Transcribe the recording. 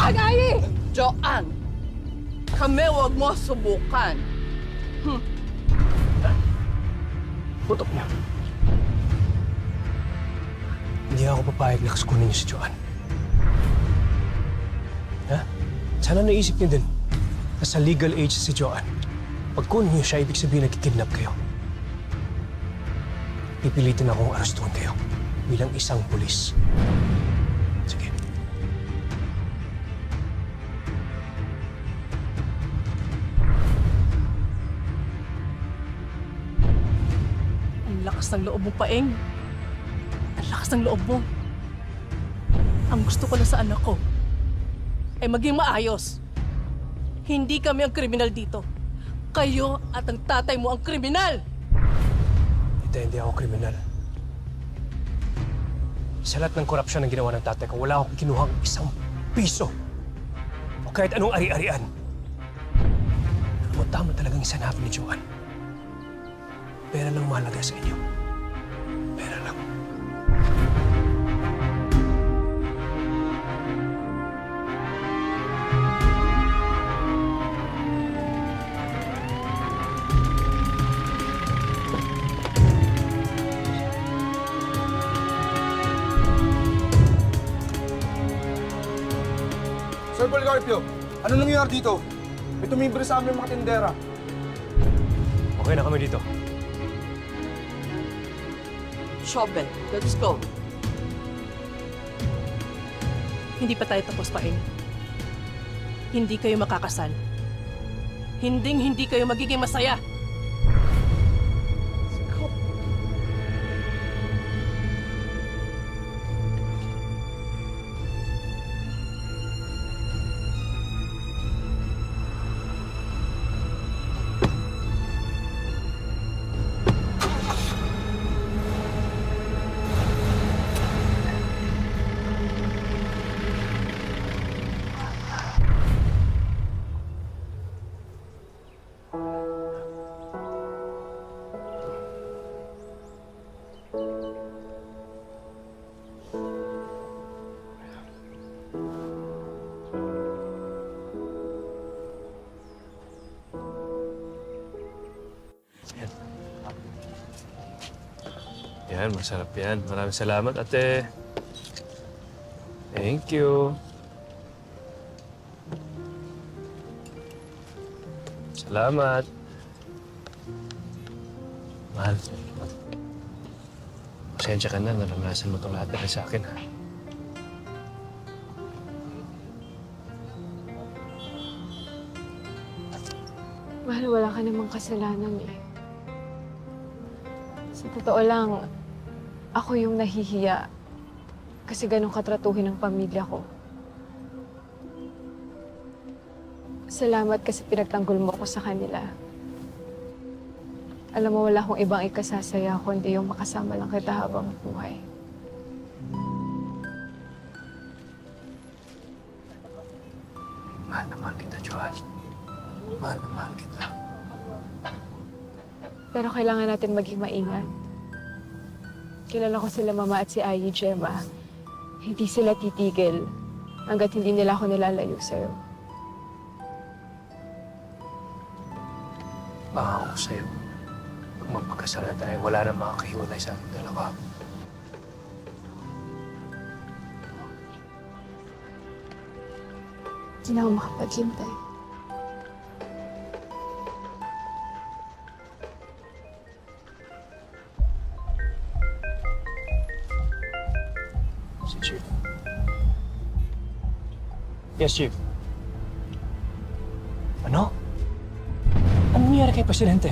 Agay! Joanne, kami huwag mo subukan. Putok niya. Hindi ako papayag na kasukunin niyo si Joanne. Ha? Sana naisip niyo din na sa legal age si Joanne. Pag kunin niyo siya, ibig sabihin nagkikidnap kayo. Pipilitin akong arestuhin kayo bilang isang pulis. Sige. Ang lakas ng loob mo, Paeng. Ang lakas ng loob mo. Ang gusto ko na sa anak ko ay maging maayos. Hindi kami ang kriminal dito. Kayo at ang tatay mo ang kriminal! Hindi ako kriminal. Sa lahat ng korupsyon na ginawa ng tatay ko, wala akong kinuhang isang piso. O kahit anong ari-arian. Alam mo, tama talagang sinabi ni Joanne. Pera lang mahalaga sa inyo. Pera lang. Sir Policarpio, ano nangyayari dito? May tumimbre sa amin mga tindera. Okay na kami dito. Shovel, let's go. Hindi pa tayo tapos, Paeng. Hindi kayo makakasal. Hindi kayo magiging masaya. Yan, masarap yan. Maraming salamat, ate. Thank you. Salamat. Mahal. Pasensya ka na, naranasan mo itong lahat dahil sa akin, ha? Mahal, wala ka namang kasalanan eh. Sa totoo lang, ako yung nahihiya kasi ganun katratuhin ng pamilya ko. Salamat kasi pinagtanggol mo ako sa kanila. Alam mo, wala akong ibang ikasasaya kundi yung makasama lang kita habang buhay. Mahal na mahal kita, Joanne. Mahal na mahal kita. Pero kailangan natin maging maingat. Kilala ko sila Mama at si Ayi, Gemma. Hindi sila titigil hanggat hindi nila ako nilalayo sa'yo. Pangako ko sa'yo, pag magpagkasal na tayo, wala na makakahiwalay sa ating dalawa. Hindi na ako makapaghintay. Si Chief. Yes, Chief. Ano? Anong nangyari kay Presidente?